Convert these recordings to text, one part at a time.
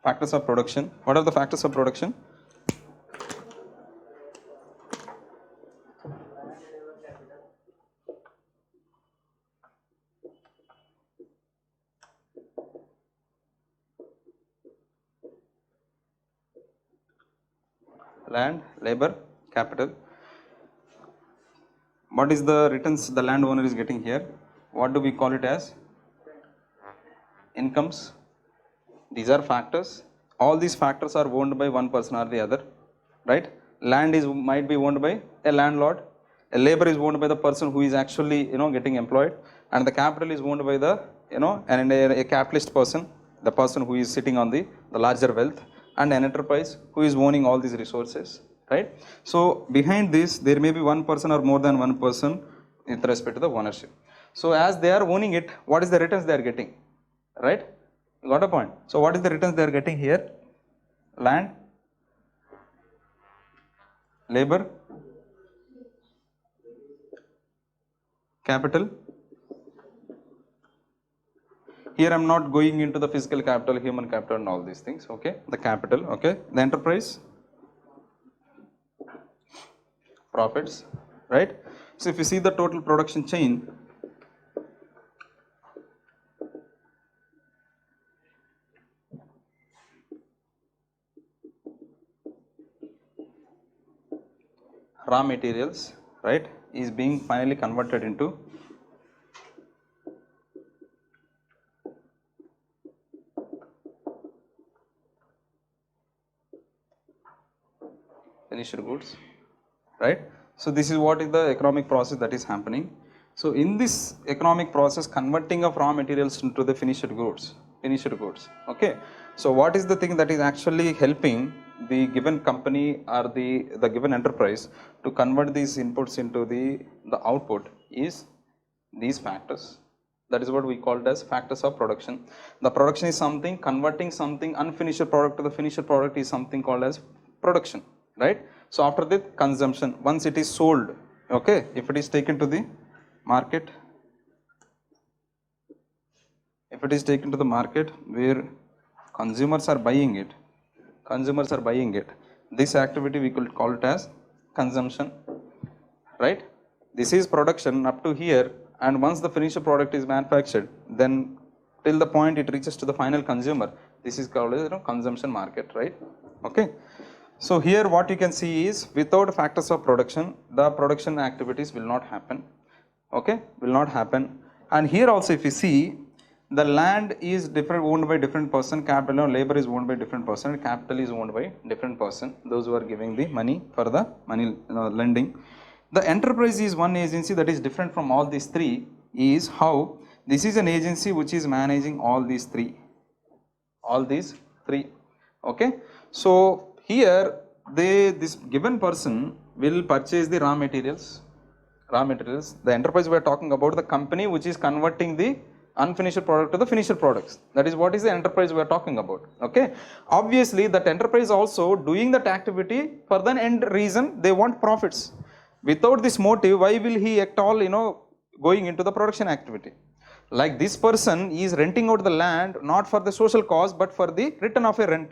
Factors of production. What are the factors of production? Land, labor, capital. What is the returns the landowner is getting here? What do we call it as? Incomes. These are factors. All these factors are owned by one person or the other, right? Land might be owned by a landlord. A labor is owned by the person who is actually getting employed, and the capital is owned by the and a capitalist person, the person who is sitting on the larger wealth, and an enterprise who is owning all these resources, right? So behind this there may be one person or more than one person with respect to the ownership. So as they are owning it, what is the returns they are getting, right? You got a point. So what is the returns they are getting here? Land, labor, capital. Here I am not going into the physical capital, human capital and all these things, okay? The capital, okay? The enterprise, profits, right? So if you see the total production chain, raw materials, right, is being finally converted into finished goods, right? So this is what is the economic process that is happening. So in this economic process, converting of raw materials into the finished goods, okay? So what is the thing that is actually helping the given company or the given enterprise to convert these inputs into the output is these factors. That is what we call it as factors of production. The production is something, converting something unfinished product to the finished product is something called as production, right? So after that, consumption, once it is sold, okay, if it is taken to the market, where consumers are buying it, this activity we could call it as consumption, right? This is production up to here, and once the finished product is manufactured, then till the point it reaches to the final consumer, this is called as consumption market, right? Okay. So here what you can see is, without factors of production, the production activities will not happen, okay, and here also if you see, the land is owned by different person, capital and labor is owned by different person, capital is owned by different person, those who are giving the money for the money lending. The enterprise is one agency that is different from all these three, is how this is an agency which is managing all these three, okay. So here this given person will purchase the raw materials. The enterprise we are talking about, the company which is converting the unfinished product to the finished products. That is what is the enterprise we are talking about, okay. Obviously that enterprise also doing that activity for the end reason, they want profits. Without this motive, why will he at all going into the production activity? Like this person is renting out the land not for the social cause but for the return of a rent.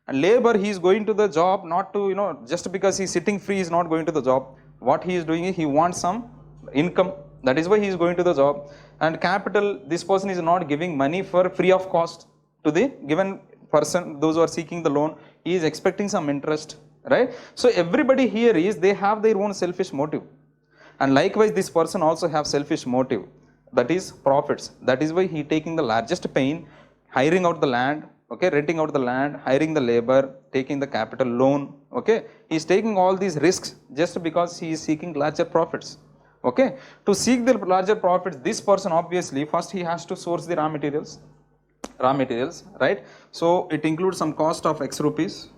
And labor, he is going to the job not to just because he is sitting free, he is not going to the job. What he is doing is he wants some income, that is why he is going to the job. And capital, this person is not giving money for free of cost to the given person, those who are seeking the loan, he is expecting some interest, right? So everybody here is, they have their own selfish motive, and likewise this person also have selfish motive, that is profits. That is why he taking the largest pain, hiring out the land, okay, renting out the land, hiring the labor, taking the capital loan, okay. He is taking all these risks just because he is seeking larger profits, okay. To seek the larger profits, this person obviously first he has to source the raw materials, right? So it includes some cost of X rupees,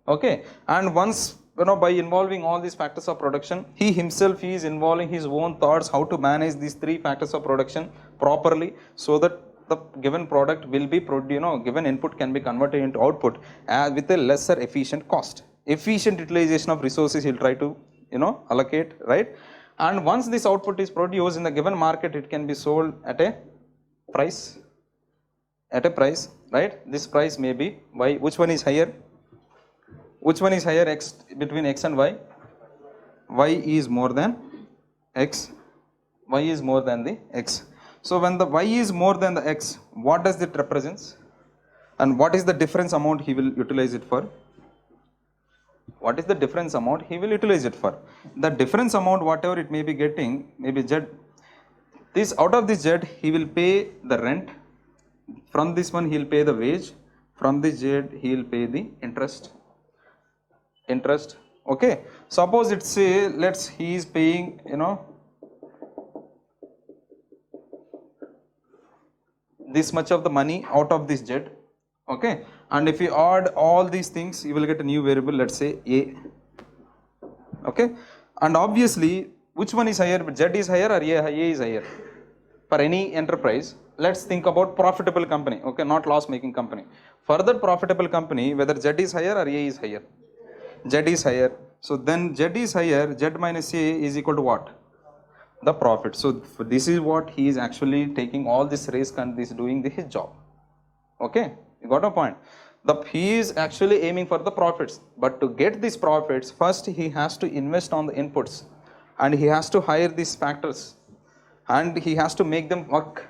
okay. And once by involving all these factors of production, he himself is involving his own thoughts how to manage these three factors of production properly, so that the given product will be given input can be converted into output with a lesser efficient cost. Efficient utilization of resources he'll try to allocate, right? And once this output is produced in the given market, it can be sold at a price, right? This price may be y. Which one is higher? Which one is higher, x between x and y? Y is more than x. Y is more than the x. So when the y is more than the x, what does it represents? And what is the difference amount he will utilize it for? What is the difference amount he will utilize it for? The difference amount, whatever it may be getting, maybe z. This out of this z, he will pay the rent. From this one, he will pay the wage. From this z, he will pay the interest. Okay. Suppose it's say, he is paying, this much of the money out of this z. Okay. And if you add all these things, you will get a new variable, let's say a. Okay. And obviously, which one is higher? Z is higher or A is higher? For any enterprise, let's think about profitable company. Okay, not loss making company. For that profitable company, whether Z is higher or A is higher? Z is higher. So then Z is higher, Z minus A is equal to what? The profit. So this is what he is actually taking all this risk and this doing his job. Okay, you got a point. He is actually aiming for the profits, but to get these profits, first he has to invest on the inputs and he has to hire these factors and he has to make them work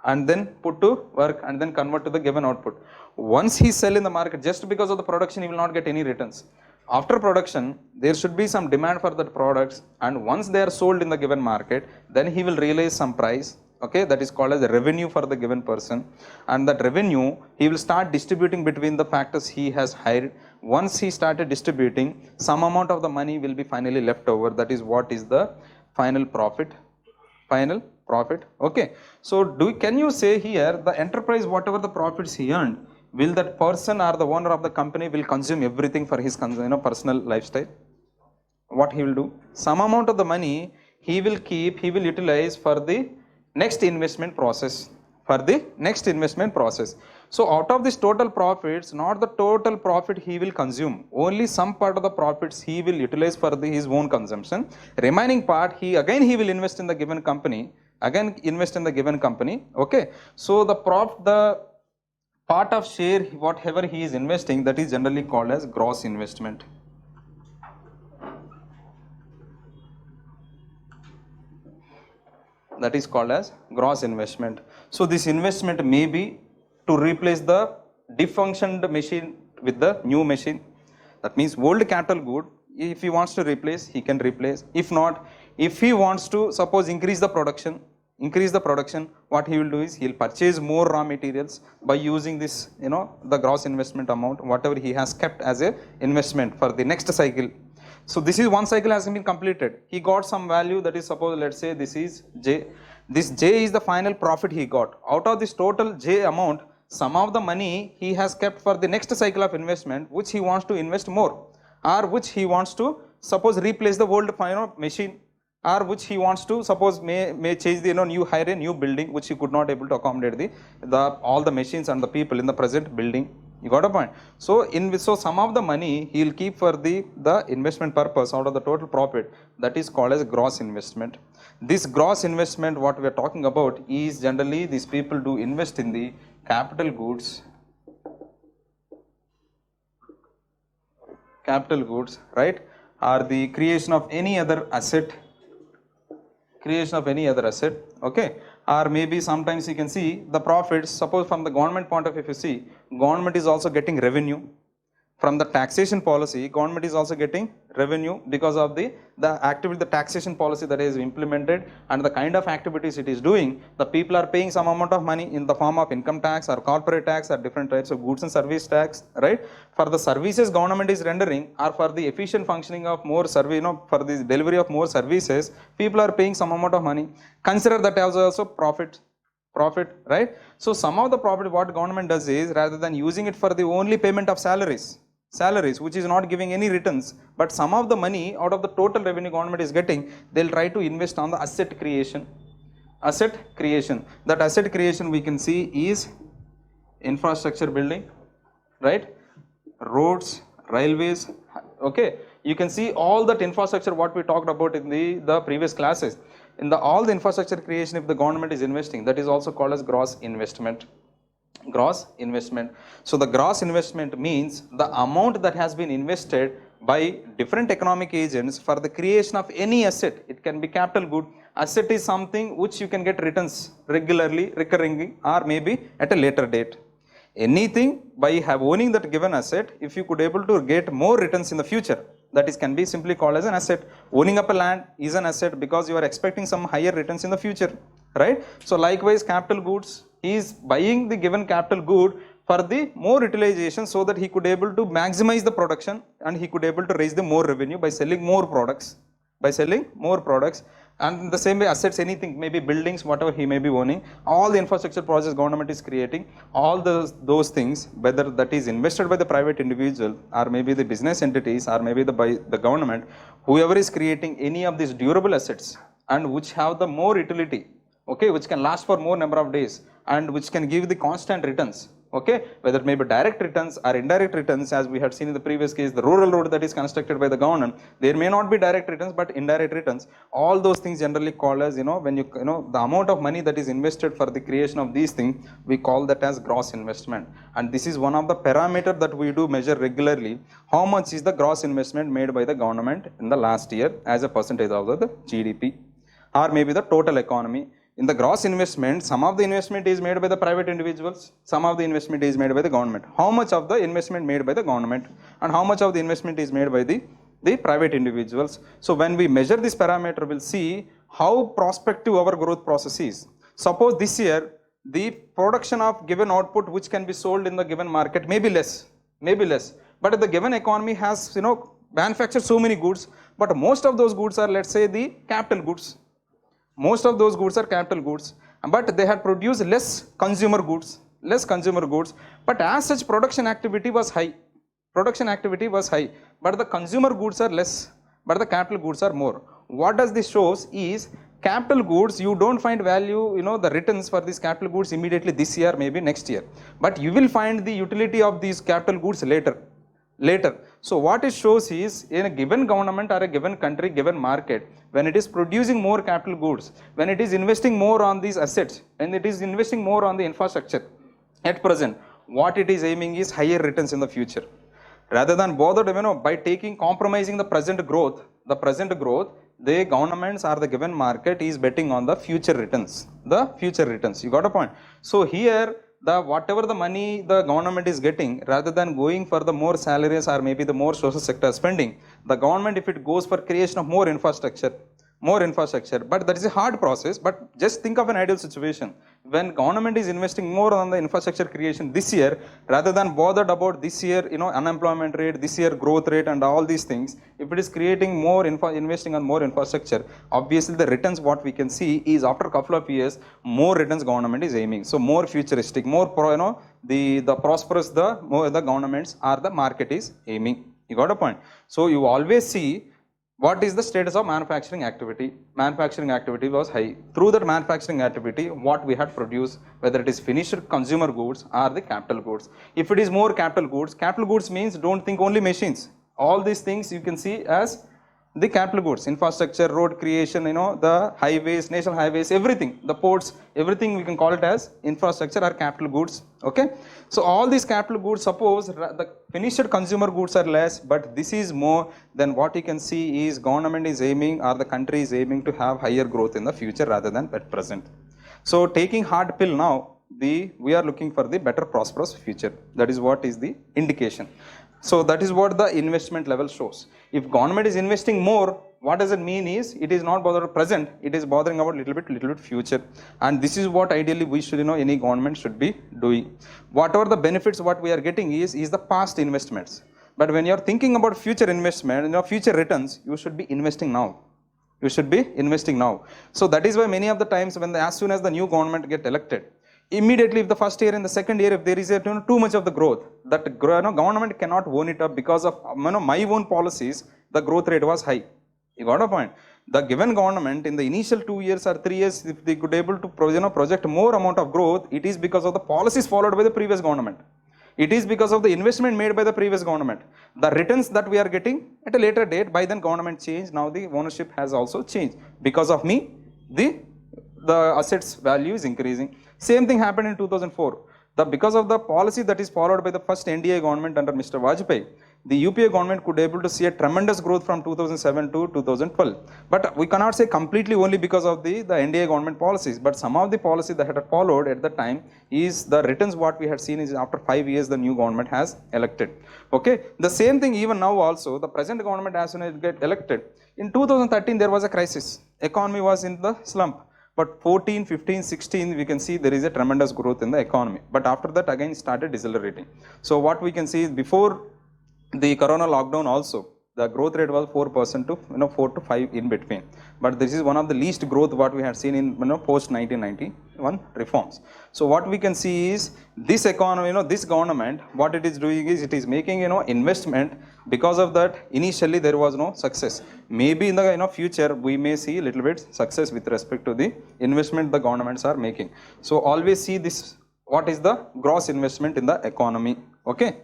and then put to work and then convert to the given output. Once he sell in the market, just because of the production, he will not get any returns. After production, there should be some demand for the products, and once they are sold in the given market, then he will realize some price. Okay, that is called as revenue for the given person, and that revenue he will start distributing between the factors he has hired. Once he started distributing, some amount of the money will be finally left over. That is what is the final profit. Okay, so can you say here the enterprise, whatever the profits he earned, will that person or the owner of the company will consume everything for his personal lifestyle? What he will do? Some amount of the money he will keep, he will utilize for the next investment process. So out of this total profits, not the total profit he will consume, only some part of the profits he will utilize for his own consumption. Remaining part he will invest in the given company. Okay, so the part of share, whatever he is investing, that is generally called as gross investment. That is called as gross investment. So this investment may be to replace the defunctioned machine with the new machine. That means old capital good, if he wants to replace, he can replace. If not, if he wants to suppose increase the production, what he will do is he will purchase more raw materials by using this, the gross investment amount, whatever he has kept as a investment for the next cycle. So this is one cycle has been completed. He got some value, that is suppose let's say this is J. This J is the final profit he got. Out of this total J amount, some of the money he has kept for the next cycle of investment, which he wants to invest more, or which he wants to suppose replace the old machine, or which he wants to suppose may change the hire a new building which he could not able to accommodate all the machines and the people in the present building. You got a point. So some of the money he will keep for the investment purpose out of the total profit. That is called as gross investment. This gross investment, what we are talking about, is generally these people do invest in the capital goods, right, or the creation of any other asset. Okay, or maybe sometimes you can see the profits. Suppose from the government point of view, if you see, government is also getting revenue from the taxation policy. Government is also getting revenue because of the activity, the taxation policy that is implemented, and the kind of activities it is doing. The people are paying some amount of money in the form of income tax or corporate tax or different types of goods and service tax, right, for the services government is rendering, or for the efficient functioning of more service, for the delivery of more services, people are paying some amount of money. Consider that as also profit, right? So some of the profit what government does is, rather than using it for the only payment of salaries which is not giving any returns, but some of the money out of the total revenue government is getting, they'll try to invest on the asset creation. asset creation. That asset creation we can see is infrastructure building, right? Roads, railways, okay? You can see all that infrastructure what we talked about in the previous classes. In the all the infrastructure creation, if the government is investing, that is also called as gross investment. Gross investment. So the gross investment means the amount that has been invested by different economic agents for the creation of any asset. It can be capital good. Asset is something which you can get returns regularly, recurringly, or maybe at a later date. Anything by owning that given asset, if you could able to get more returns in the future, that is can be simply called as an asset. Owning up a land is an asset because you are expecting some higher returns in the future, right? So likewise, capital goods, he is buying the given capital good for the more utilization so that he could able to maximize the production and he could able to raise the more revenue by selling more products, and in the same way assets, anything, maybe buildings, whatever he may be owning, all the infrastructure projects government is creating, all those things, whether that is invested by the private individual or maybe the business entities or maybe by the government, whoever is creating any of these durable assets and which have the more utility, okay, which can last for more number of days and which can give the constant returns, okay, whether it may be direct returns or indirect returns, as we had seen in the previous case, the rural road that is constructed by the government, there may not be direct returns but indirect returns. All those things generally called as, when the amount of money that is invested for the creation of these things, we call that as gross investment. And this is one of the parameters that we do measure regularly. How much is the gross investment made by the government in the last year as a percentage of the GDP or maybe the total economy. In the gross investment, some of the investment is made by the private individuals, some of the investment is made by the government. How much of the investment made by the government and how much of the investment is made by the private individuals. So when we measure this parameter, we'll see how prospective our growth process is. Suppose this year, the production of given output which can be sold in the given market may be less, but the given economy has, manufactured so many goods, but most of those goods are, let's say, the capital goods. Most of those goods are capital goods, but they had produced less consumer goods, but as such production activity was high, but the consumer goods are less, but the capital goods are more. What does this shows is, capital goods, you don't find value, the returns for these capital goods immediately this year, maybe next year, but you will find the utility of these capital goods later. So what it shows is, in a given government or a given country, given market, when it is producing more capital goods, when it is investing more on these assets, when it is investing more on the infrastructure, at present, what it is aiming is higher returns in the future. Rather than bothered, by compromising the present growth, the governments or the given market is betting on the future returns. You got a point? So here, whatever the money the government is getting, rather than going for the more salaries or maybe the more social sector spending, the government, if it goes for creation of more infrastructure, but that is a hard process. But just think of an ideal situation when government is investing more on the infrastructure creation this year, rather than bothered about this year, unemployment rate, this year growth rate and all these things. If it is creating more investing on more infrastructure, obviously the returns what we can see is, after a couple of years, more returns government is aiming. So more futuristic, more the prosperous more the governments or the market is aiming. You got a point? So you always see, what is the status of manufacturing activity? Manufacturing activity was high. Through that manufacturing activity, what we had produced, whether it is finished consumer goods or the capital goods. If it is more capital goods means, don't think only machines. All these things you can see as the capital goods, infrastructure, road creation, the highways, national highways, everything, the ports, everything we can call it as infrastructure or capital goods. Okay. So all these capital goods, suppose the finished consumer goods are less, but this is more, than what you can see is government is aiming or the country is aiming to have higher growth in the future rather than at present. So taking hard pill now, we are looking for the better prosperous future. That is what is the indication. So that is what the investment level shows. If government is investing more, what does it mean is, it is not bothering present, it is bothering about little bit future. And this is what ideally we should, any government should be doing. Whatever the benefits what we are getting is the past investments. But when you are thinking about future investment, future returns, you should be investing now. So that is why many of the times when as soon as the new government get elected, immediately, if the first year and the second year, if there is too much of the growth, that government cannot own it up because of my own policies, the growth rate was high. You got a point? The given government in the initial 2 years or 3 years, if they could able to project more amount of growth, it is because of the policies followed by the previous government. It is because of the investment made by the previous government. The returns that we are getting at a later date, by then government changed, now the ownership has also changed. Because of me, the assets value is increasing. Same thing happened in 2004. Because of the policy that is followed by the first NDA government under Mr. Vajpayee, the UPA government could able to see a tremendous growth from 2007 to 2012. But we cannot say completely only because of the NDA government policies, but some of the policies that had followed at the time is the returns what we had seen is after 5 years the new government has elected. Okay, the same thing even now also, the present government as soon as it get elected, in 2013 there was a crisis, economy was in the slump. But 14, 15, 16, we can see there is a tremendous growth in the economy. But after that, again started decelerating. So what we can see is before the corona lockdown also, the growth rate was 4% to 4 to 5 in between. But this is one of the least growth what we had seen in post 1991 reforms. So what we can see is this economy, this government, what it is doing is it is making investment. Because of that, initially there was no success. Maybe in the future we may see a little bit success with respect to the investment the governments are making. So always see this, what is the gross investment in the economy. Okay.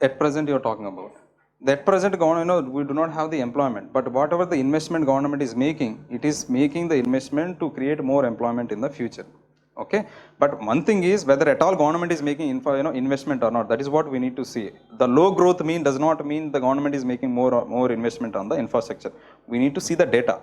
At present you are talking about. At present government, we do not have the employment, but whatever the investment government is making, it is making the investment to create more employment in the future. Okay, but one thing is whether at all government is making investment or not. That is what we need to see. The low growth does not mean the government is making more investment on the infrastructure. We need to see the data.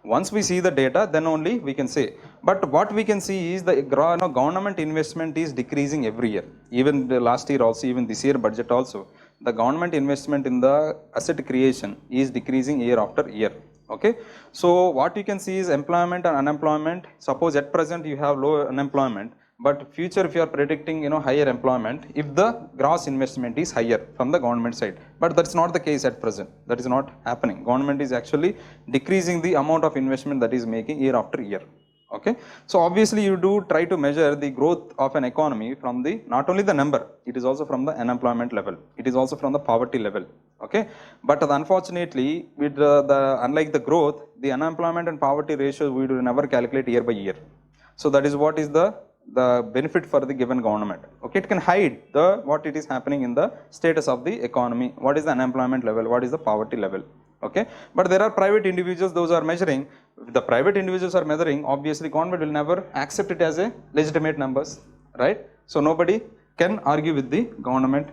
Once we see the data, then only we can say. But what we can see is the government investment is decreasing every year. Even the last year also, even this year budget also, the government investment in the asset creation is decreasing year after year. Okay, so what you can see is employment and unemployment. Suppose at present you have low unemployment, but future if you are predicting higher employment if the gross investment is higher from the government side. But that's not the case at present. That is not happening. Government is actually decreasing the amount of investment that is making year after year. Okay, so obviously you do try to measure the growth of an economy from the not only the number, it is also from the unemployment level, it is also from the poverty level. Okay, but unfortunately with unlike the growth, the unemployment and poverty ratios we do never calculate year by year. So that is what is the benefit for the given government. Okay, it can hide what it is happening in the status of the economy, what is the unemployment level, what is the poverty level. Okay, but there are private individuals, those are measuring. If the private individuals are measuring, obviously government will never accept it as a legitimate numbers, right? So nobody can argue with the government